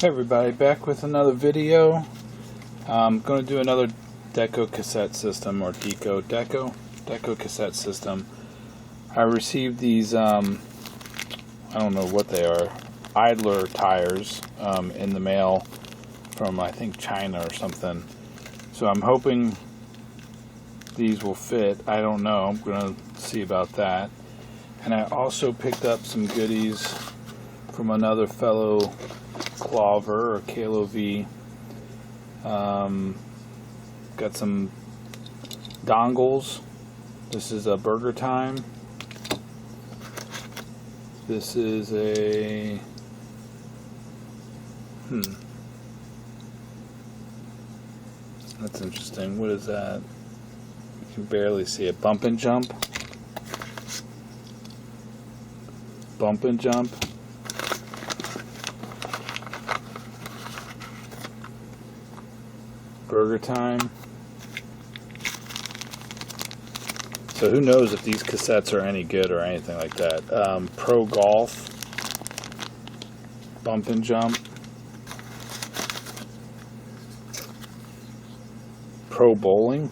Hey everybody, back with another video. I'm going to do another DECO cassette system, or DECO cassette system. I received these, I don't know what they are, idler tires in the mail from, I think, China or something. So I'm hoping these will fit. I don't know. I'm going to see about that. And I also picked up some goodies from another fellow Clover or KLOV. Got some dongles. This is a Burgertime. This is a that's interesting. What is that? You can barely see it. Bump and jump. Bump and jump. Burgertime. So who knows if these cassettes are any good or anything like that. Pro Golf. Bump and jump. Pro Bowling.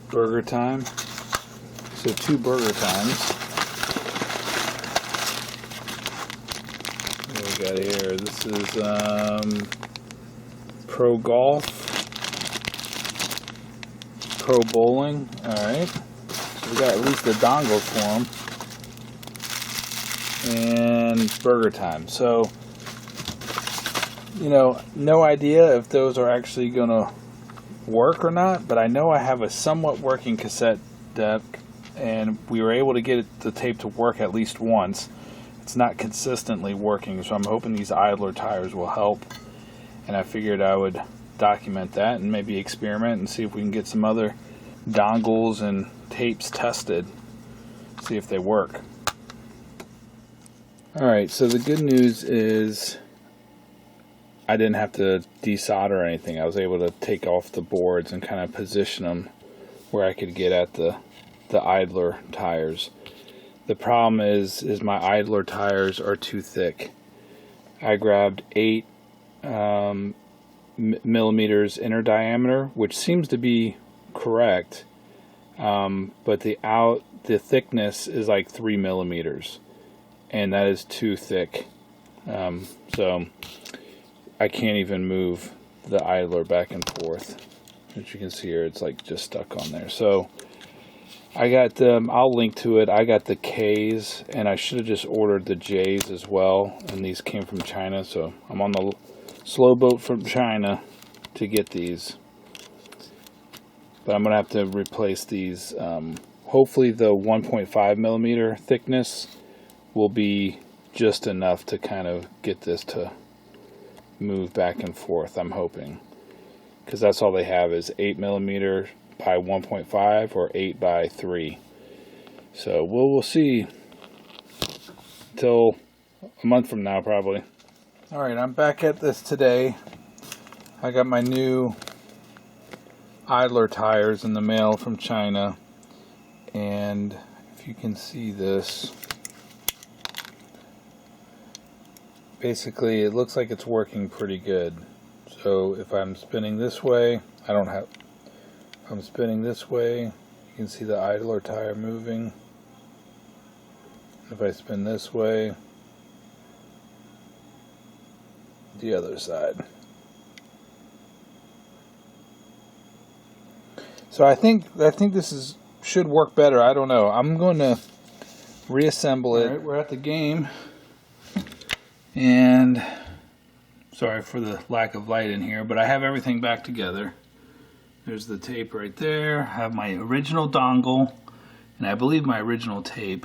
Burgertime. So 2 Burgertimes. What do we got here? This is Pro Golf, Pro Bowling. Alright. So we got at least the dongles for them. And Burgertime. So, you know, no idea if those are actually going to work or not, but I know I have a somewhat working cassette deck. And we were able to get the tape to work at least once. It's not consistently working, so I'm hoping these idler tires will help. And I figured I would document that and maybe experiment and see if we can get some other dongles and tapes tested, see if they work. Alright, so the good news is I didn't have to desolder or anything. I was able to take off the boards and kind of position them where I could get at the idler tires. The problem is my idler tires are too thick. I grabbed 8 millimeters inner diameter, which seems to be correct, but the thickness is like 3 millimeters, and that is too thick. So I can't even move the idler back and forth. As you can see here, it's like just stuck on there. So I got I'll link to it. I got the K's, and I should have just ordered the J's as well, and these came from China, so I'm on the slow boat from China to get these. But I'm gonna have to replace these. Hopefully the 1.5 millimeter thickness will be just enough to kind of get this to move back and forth, I'm hoping, because that's all they have is 8 millimeter by 1.5 or 8 by 3. So we'll see till a month from now probably. Alright, I'm back at this today. I got my new idler tires in the mail from China, and if you can see this, basically it looks like it's working pretty good. So if I'm spinning this way, I'm spinning this way, you can see the idler tire moving. If I spin this way, the other side. So I think this should work better. I don't know. I'm going to reassemble it. All right, we're at the game, and sorry for the lack of light in here, but I have everything back together. There's the tape right there. I have my original dongle, and I believe my original tape.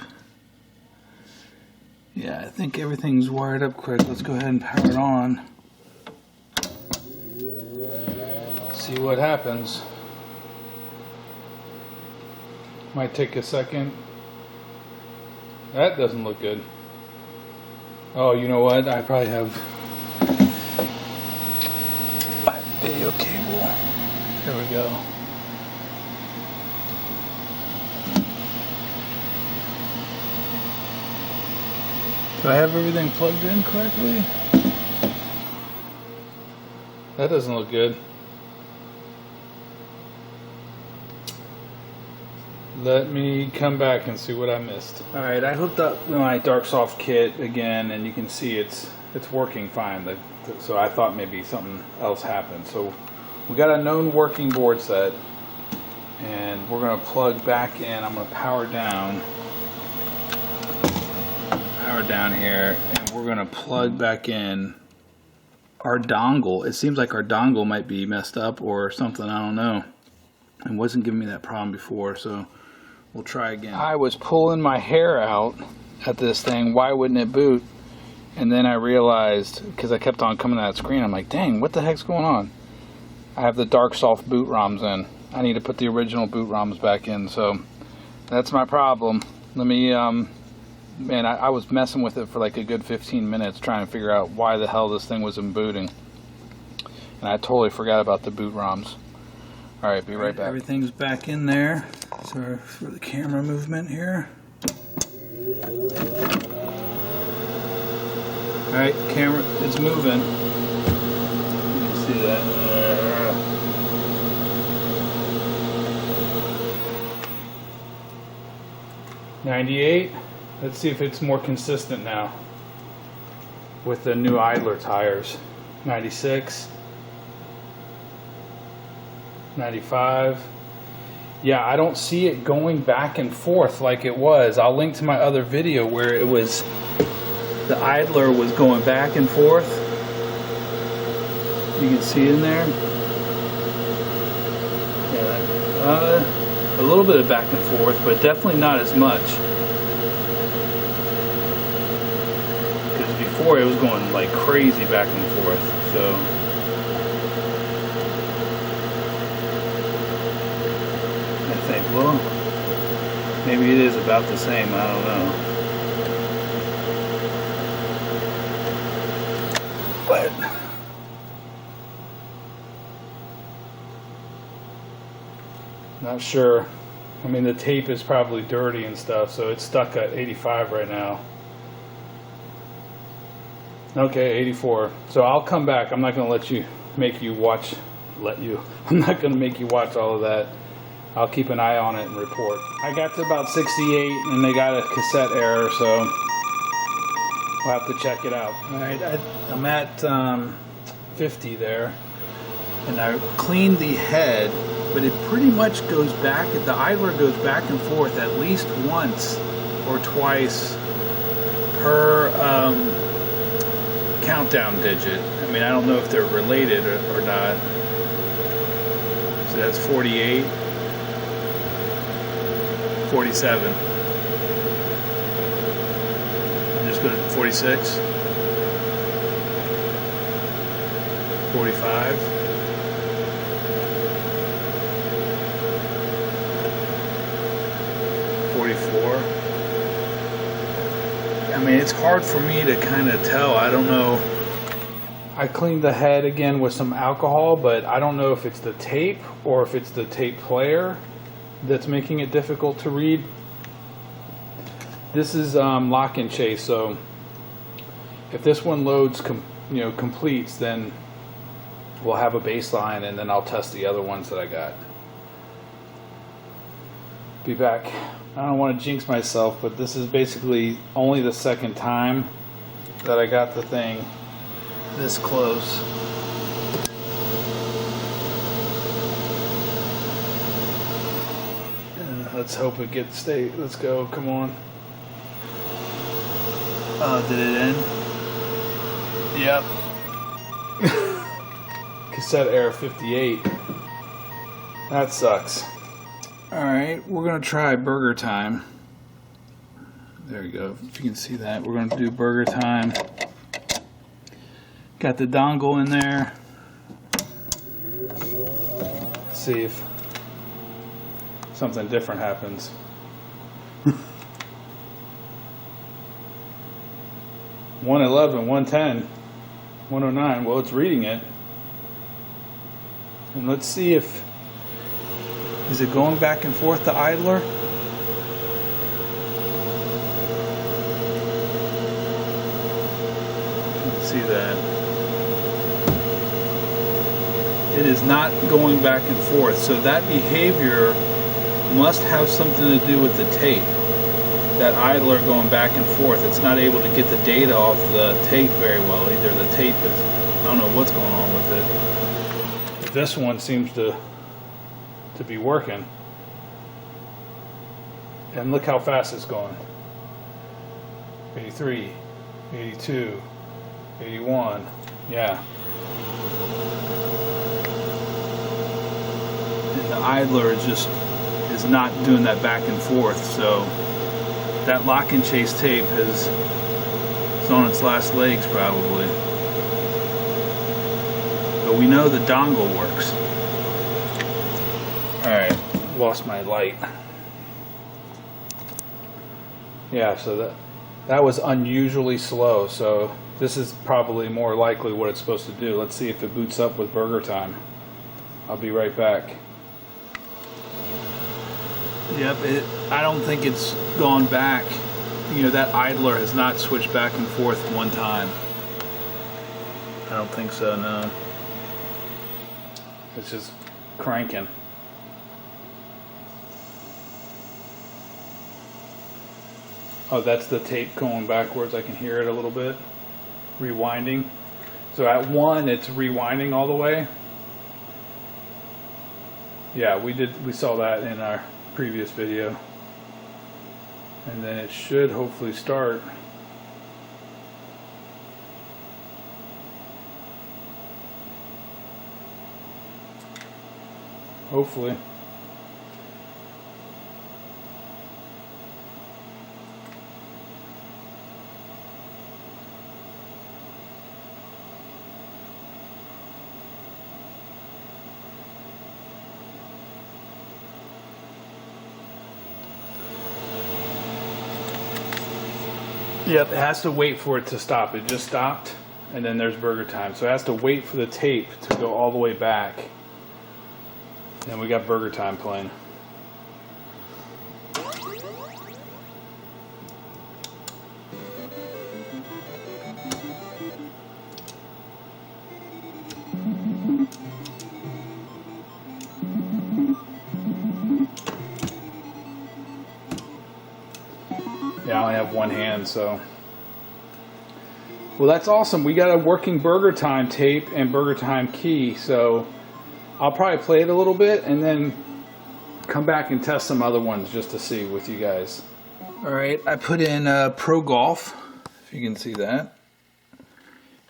Yeah, I think everything's wired up quick. Let's go ahead and power it on. See what happens. Might take a second. That doesn't look good. Oh, you know what? I probably have my video cable. There we go. Do I have everything plugged in correctly? That doesn't look good. Let me come back and see what I missed. Alright, I hooked up my Dark Soft kit again, and you can see it's working fine. So I thought maybe something else happened. So we got a known working board set, and we're going to plug back in. I'm going to power down here, and we're going to plug back in our dongle. It seems like our dongle might be messed up or something, I don't know. It wasn't giving me that problem before, so we'll try again. I was pulling my hair out at this thing, why wouldn't it boot? And then I realized, because I kept on coming to that screen, I'm like, dang, what the heck's going on? I have the Dark Soft boot ROMs in. I need to put the original boot ROMs back in, so that's my problem. Let me, man, I was messing with it for like a good 15 minutes trying to figure out why the hell this thing wasn't booting. And I totally forgot about the boot ROMs. Alright, be right back. Everything's back in there. Sorry for the camera movement here. Alright, camera, it's moving. You can see that. 98. Let's see if it's more consistent now with the new idler tires. 96. 95. Yeah, I don't see it going back and forth like it was. I'll link to my other video where it was, the idler was going back and forth. You can see in there. Yeah, a little bit of back and forth, but definitely not as much. Because before it was going like crazy back and forth. So I think, well, maybe it is about the same, I don't know. But not sure. I mean, the tape is probably dirty and stuff, so it's stuck at 85 right now. Okay, 84. So I'll come back. I'm not going to I'm not going to make you watch all of that. I'll keep an eye on it and report. I got to about 68 and they got a cassette error, so we'll have to check it out. Alright, I'm at 50 there, and I cleaned the head, but it pretty much goes back, the idler goes back and forth at least once or twice per countdown digit. I mean, I don't know if they're related or not. So that's 48. 47. I'm just going to 46. 45. 44. I mean, it's hard for me to kind of tell. I don't know. I cleaned the head again with some alcohol, but I don't know if it's the tape or if it's the tape player that's making it difficult to read. This is lock and chase, so if this one loads completes, then we'll have a baseline, and then I'll test the other ones that I got. Be back. I don't want to jinx myself, but this is basically only the second time that I got the thing this close. Let's hope it gets stay. Let's go. Come on. Did it end? Yep. Cassette error 58. That sucks. Alright, we're going to try Burgertime. There you go. If you can see that, we're going to do Burgertime. Got the dongle in there. Let's see if something different happens. 111, 110, 109. Well, it's reading it. And let's see if, is it going back and forth to idler? see that. It is not going back and forth, so that behavior must have something to do with the tape. That idler going back and forth, it's not able to get the data off the tape very well. Either the tape is, I don't know what's going on with it. But this one seems to be working. And look how fast it's going. 83, 82, 81, yeah. And the idler is not doing that back and forth, so that lock and chase tape is on its last legs probably. But we know the dongle works. Alright, lost my light. Yeah, so that was unusually slow, so this is probably more likely what it's supposed to do. Let's see if it boots up with Burgertime. I'll be right back. Yep, I don't think it's gone back. You know, that idler has not switched back and forth one time. I don't think so, no. It's just cranking. Oh, that's the tape going backwards. I can hear it a little bit. Rewinding. So at 1, it's rewinding all the way. Yeah, we saw that in our previous video. And then it should hopefully start. Hopefully. Yep, it has to wait for it to stop. It just stopped, and then there's Burgertime. So it has to wait for the tape to go all the way back. And we got Burgertime playing. Yeah, I only have one hand, so. Well, that's awesome. We got a working Burgertime tape and Burgertime key, so I'll probably play it a little bit and then come back and test some other ones just to see with you guys. All right, I put in Pro Golf, if you can see that.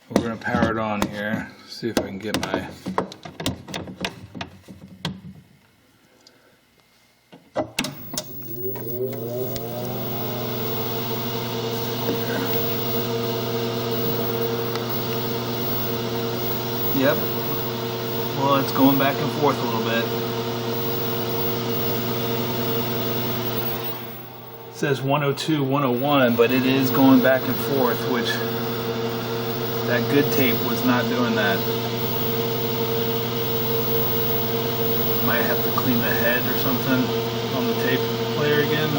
We're gonna power it on here. See if I can get my. Yep. Well, it's going back and forth a little bit. It says 102, 101, but it is going back and forth, which that good tape was not doing that. Might have to clean the head or something on the tape player again.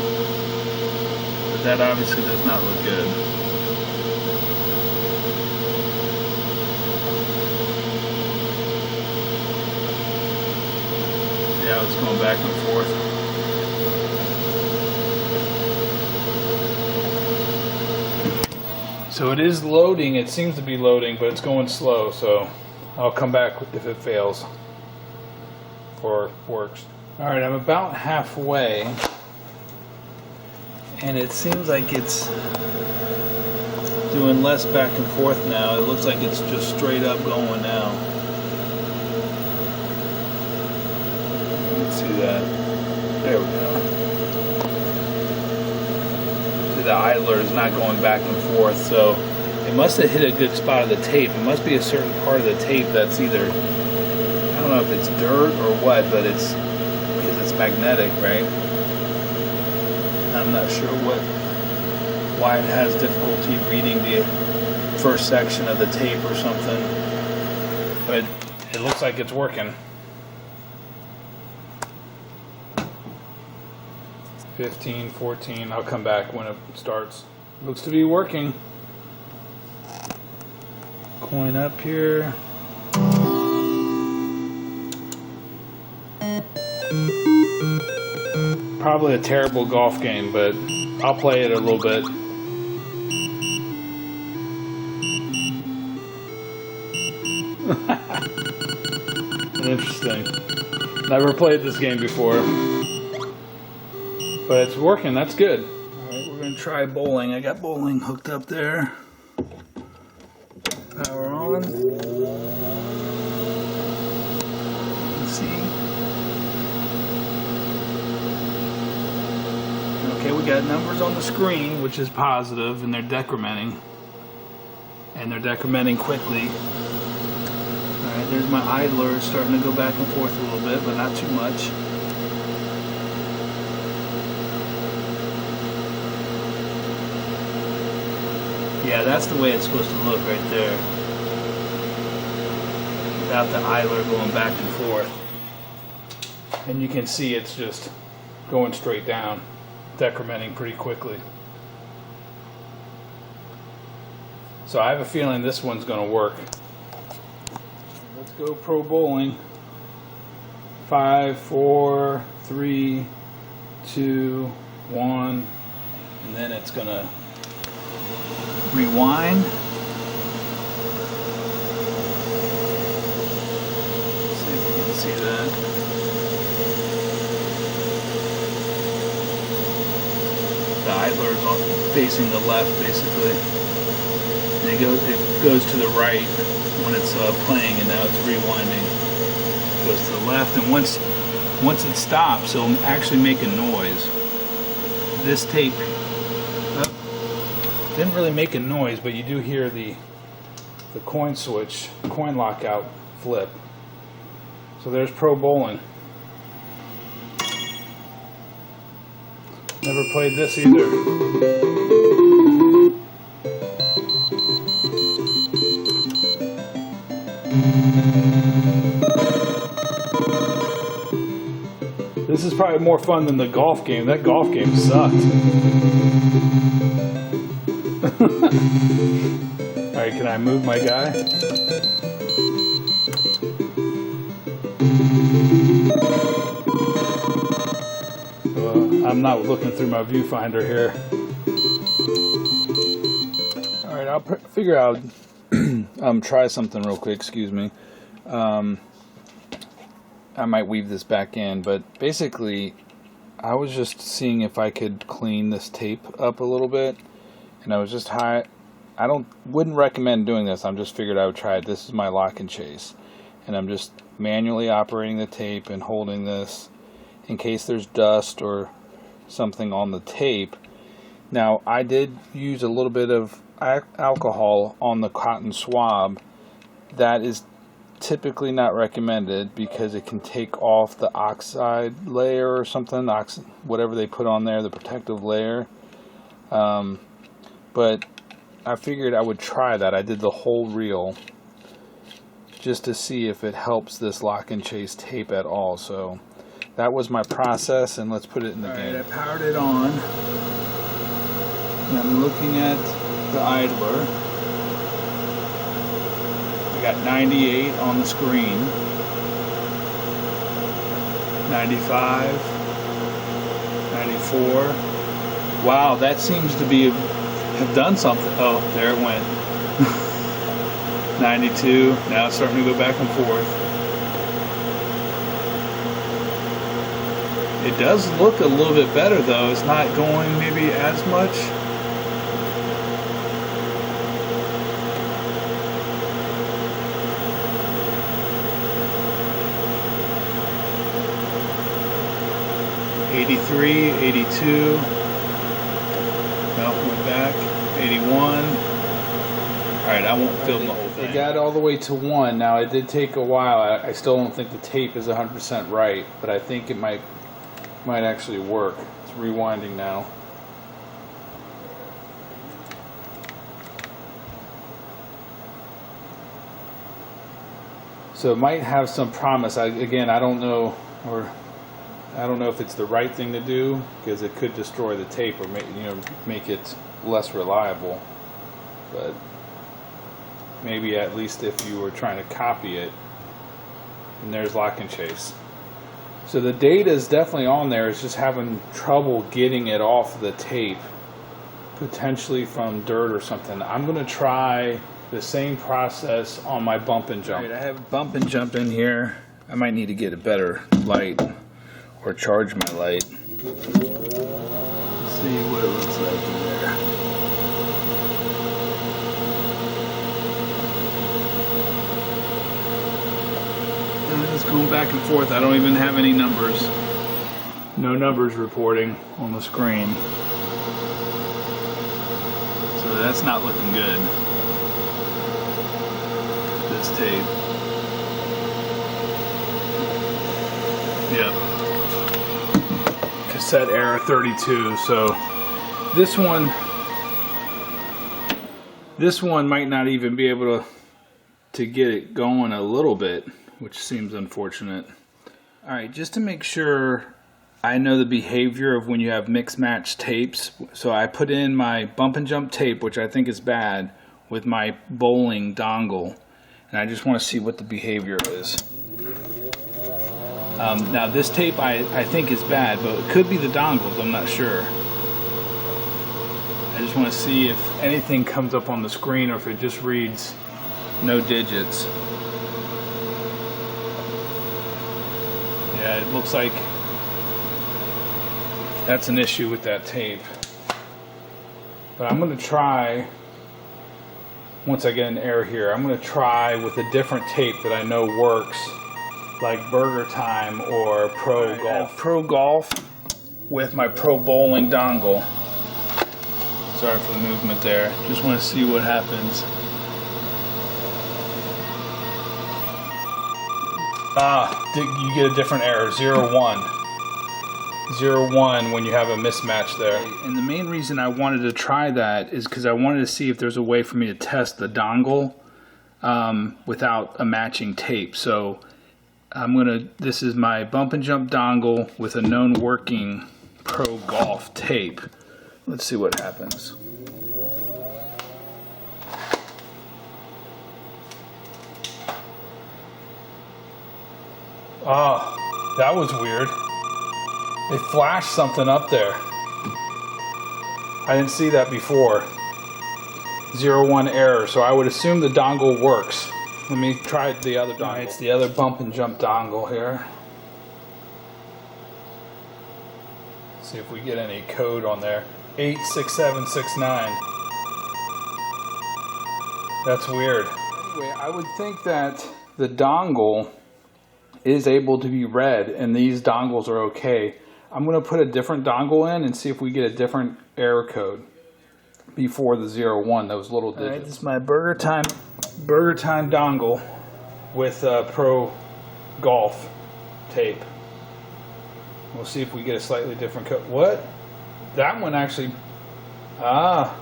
But that obviously does not look good. Yeah, it's going back and forth. So it is loading. It seems to be loading, but it's going slow. So I'll come back if it fails or works. All right, I'm about halfway, and it seems like it's doing less back and forth now. It looks like it's just straight up going now. See that? There we go. See, the idler is not going back and forth, so it must have hit a good spot of the tape. It must be a certain part of the tape that's either, I don't know if it's dirt or what, but it's because it's magnetic, right? I'm not sure why it has difficulty reading the first section of the tape or something, but it looks like it's working. 15, 14, I'll come back when it starts. Looks to be working. coin up here. Probably a terrible golf game, but I'll play it a little bit. Interesting. Never played this game before. But it's working, that's good. Alright, we're going to try bowling. I got bowling hooked up there. Power on. You can see. Okay, we got numbers on the screen, which is positive, and they're decrementing. And they're decrementing quickly. Alright, there's my idler starting to go back and forth a little bit, but not too much. Yeah, that's the way it's supposed to look right there. Without the idler going back and forth. And you can see it's just going straight down, decrementing pretty quickly. So I have a feeling this one's going to work. Let's go pro bowling. 5, 4, 3, 2, 1, and then it's going to rewind. Let's see if we can see that. The idler is facing the left, basically. And it goes to the right when it's playing, and now it's rewinding. It goes to the left, and once it stops, it'll actually make a noise. This tape didn't really make a noise, but you do hear the coin switch, coin lockout flip. So there's pro bowling. Never played this either. This is probably more fun than the golf game. That golf game sucked. Alright, can I move my guy? I'm not looking through my viewfinder here. Alright, I'll figure out, try something real quick, excuse me. I might weave this back in, but basically, I was just seeing if I could clean this tape up a little bit. And I was just wouldn't recommend doing this. I just figured I would try it. This is my lock and chase. And I'm just manually operating the tape and holding this in case there's dust or something on the tape. Now, I did use a little bit of alcohol on the cotton swab. That is typically not recommended because it can take off the oxide layer or something, whatever they put on there, the protective layer. But I figured I would try that. I did the whole reel just to see if it helps this lock and chase tape at all. So that was my process, and let's put it in the game. Alright, I powered it on. And I'm looking at the idler. I got 98 on the screen. 95. 94. Wow, that seems to have done something. Oh, there it went. 92. Now it's starting to go back and forth. It does look a little bit better though. It's not going maybe as much. '83, '82. No, went back. 81. Alright, I won't film the whole thing. It got all the way to 1. Now, it did take a while. I still don't think the tape is 100% right, but I think it might actually work. It's rewinding now. So it might have some promise. Again, I don't know, or I don't know if it's the right thing to do, because it could destroy the tape or make it less reliable. But maybe at least if you were trying to copy it. And there's Lock and Chase. So the data is definitely on there. It's just having trouble getting it off the tape, potentially from dirt or something. I'm going to try the same process on my bump and jump. All right, I have bump and jump in here. I might need to get a better light or charge my light. Let's see what it looks like in there. And it's going back and forth. I don't even have any numbers. No numbers reporting on the screen. So that's not looking good. This tape. Yep. Cassette error 32. So this one might not even be able to get it going a little bit, which seems unfortunate. All right, just to make sure I know the behavior of when you have mix match tapes, so I put in my bump and jump tape, which I think is bad, with my bowling dongle, and I just want to see what the behavior is. Now this tape I think is bad, but it could be the dongles, I'm not sure. I just want to see if anything comes up on the screen or if it just reads no digits. Yeah, it looks like that's an issue with that tape. But I'm going to try, once I get an error here, I'm going to try with a different tape that I know works, like Burgertime or Pro Golf. Pro Golf with my Pro Bowling dongle. Sorry for the movement there. Just want to see what happens. You get a different error, 0-1. 0-1 when you have a mismatch there. And the main reason I wanted to try that is because I wanted to see if there's a way for me to test the dongle without a matching tape. So this is my bump and jump dongle with a known working Pro Golf tape. Let's see what happens. Oh, that was weird. They flashed something up there. I didn't see that before. 0-1 error, so I would assume the dongle works. Let me try the other dongle. It's the other bump and jump dongle here. See if we get any code on there. 86769. That's weird. Anyway, I would think that the dongle is able to be read and these dongles are okay. I'm going to put a different dongle in and see if we get a different error code before the 0-1, those little digits. Alright, this is my Burgertime dongle with Pro Golf tape. We'll see if we get a slightly different code. What? That one actually... Or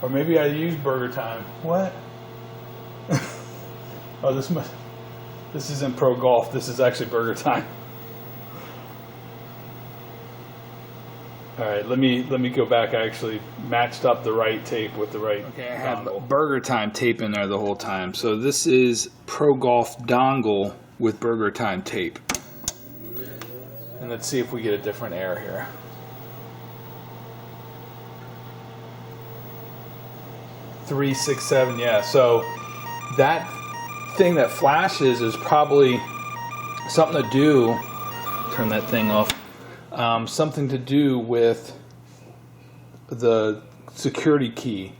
maybe I used Burgertime. What? Oh, this isn't Pro Golf. This is actually Burgertime. All right, let me go back. I actually matched up the right tape with the right. Okay, I have Burgertime tape in there the whole time. So this is Pro Golf dongle with Burgertime tape. And let's see if we get a different error here. $367. Yeah. So that thing that flashes is probably something to do, turn that thing off, something to do with the security key.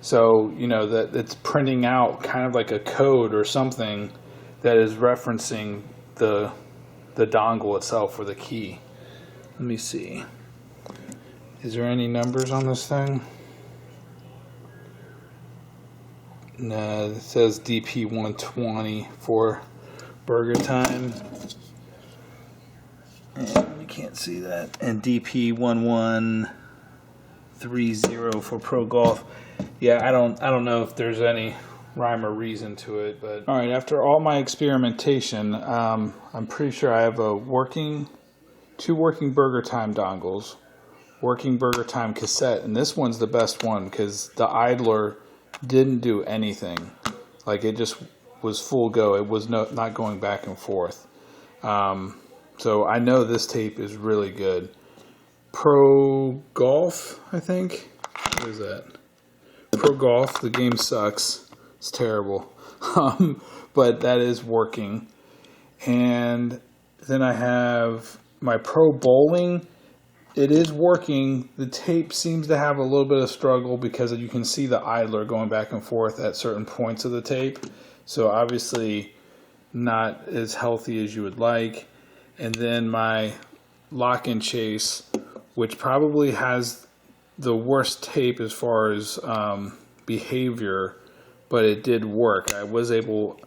So, you know, that it's printing out kind of like a code or something that is referencing the dongle itself or the key. Let me see. Is there any numbers on this thing? No, it says DP 120 for Burgertime. And we can't see that. And DP 1130 for Pro Golf. Yeah, I don't know if there's any rhyme or reason to it, but all right. After all my experimentation, I'm pretty sure I have two working Burgertime dongles, working Burgertime cassette, and this one's the best one because the idler didn't do anything. Like, it just was full go. It was not going back and forth. So I know this tape is really good. Pro Golf, I think. What is that? Pro Golf. The game sucks. It's terrible. But that is working. And then I have my Pro Bowling. It is working. The tape seems to have a little bit of struggle because you can see the idler going back and forth at certain points of the tape. So obviously not as healthy as you would like. And then my Lock and Chase, which probably has the worst tape as far as behavior, but it did work. I was able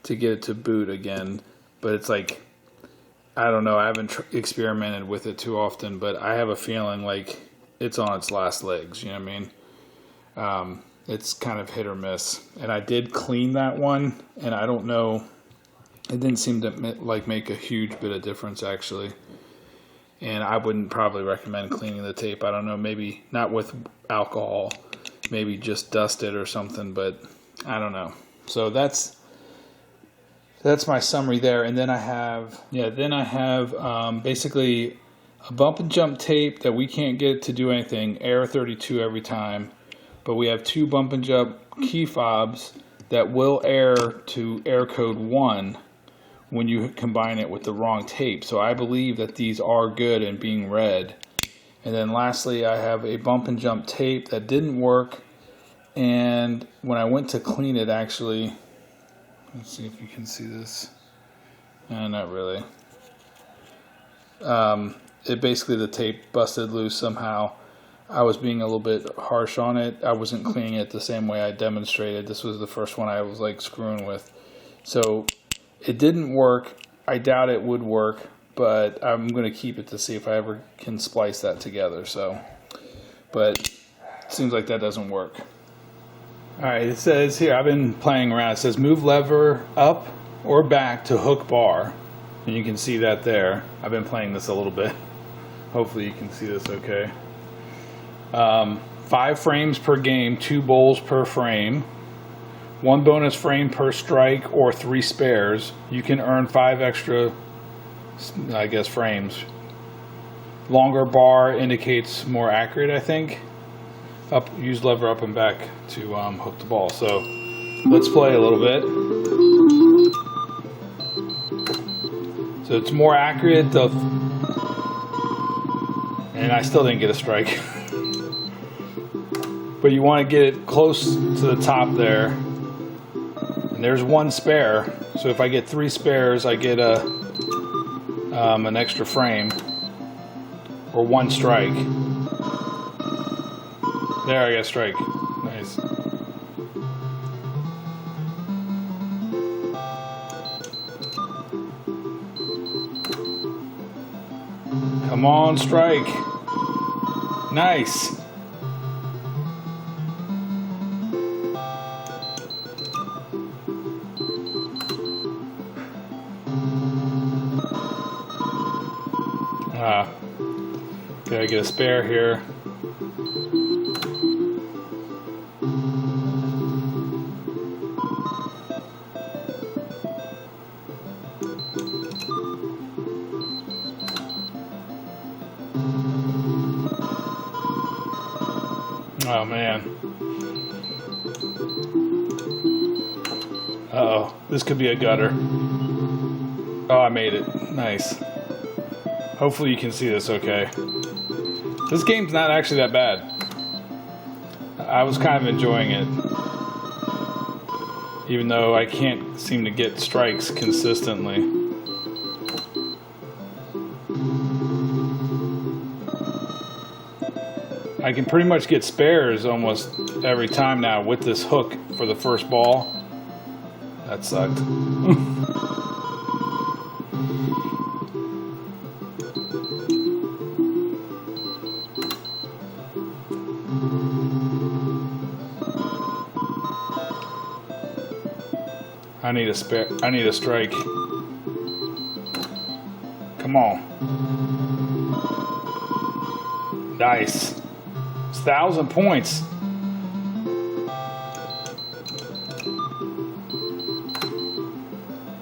to get it to boot again, but it's like, I don't know, I haven't experimented with it too often, but I have a feeling like it's on its last legs, you know what I mean? It's kind of hit or miss. And I did clean that one, and I don't know, it didn't seem to like make a huge bit of difference actually. And I wouldn't probably recommend cleaning the tape. I don't know, maybe not with alcohol, maybe just dust it or something, but I don't know. So that's my summary there. And then I have, basically a bump and jump tape that we can't get to do anything, error 32 every time. But we have 2 bump and jump key fobs that will error to error code 1 when you combine it with the wrong tape. So I believe that these are good and being read. And then lastly, I have a bump and jump tape that didn't work. And when I went to clean it, actually, let's see if you can see this. Not really. It basically, the tape busted loose somehow. I was being a little bit harsh on it. I wasn't cleaning it the same way I demonstrated. This was the first one I was like screwing with. So it didn't work. I doubt it would work, but I'm going to keep it to see if I ever can splice that together. So, but it seems like that doesn't work. All right, it says here, I've been playing around. It says move lever up or back to hook bar. And you can see that there. I've been playing this a little bit. Hopefully you can see this okay. 5 frames per game, 2 bowls per frame, 1 bonus frame per strike or 3 spares. You can earn 5 extra, I guess, frames. Longer bar indicates more accurate, I think. Use lever up and back to hook the ball. So let's play a little bit. So it's more accurate, and I still didn't get a strike. But you want to get it close to the top there. And there's 1 spare. So if I get 3 spares, I get an extra frame or 1 strike. There, I got a strike. Nice. Come on, strike. Nice. Gotta get a spare here. Oh man. Uh-oh, this could be a gutter. Oh, I made it. Nice. Hopefully you can see this okay. This game's not actually that bad. I was kind of enjoying it. Even though I can't seem to get strikes consistently. I can pretty much get spares almost every time now with this hook for the first ball. That sucked. I need a spare. I need a strike. Come on. Nice. It's 1,000 points.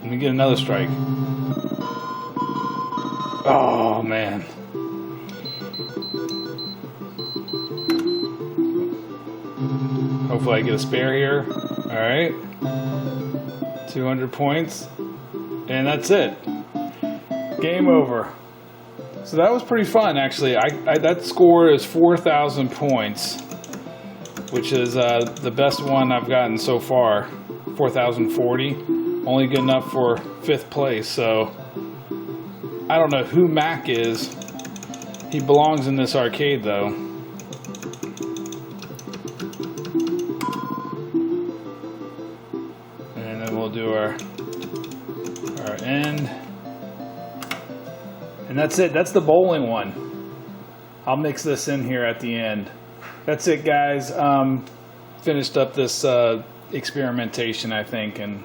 Let me get another strike. Oh, man. Hopefully I get a spare here. Alright. 200 points. And that's it. Game over. So that was pretty fun, actually. That score is 4,000 points, which is the best one I've gotten so far. 4,040. Only good enough for 5th place, so I don't know who Mac is. He belongs in this arcade, though. And then we'll do our end. And that's it. That's the bowling one. I'll mix this in here at the end. That's it, guys. Finished up this experimentation, I think, and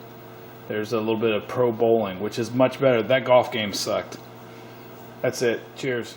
there's a little bit of pro bowling, which is much better. That golf game sucked. That's it. Cheers.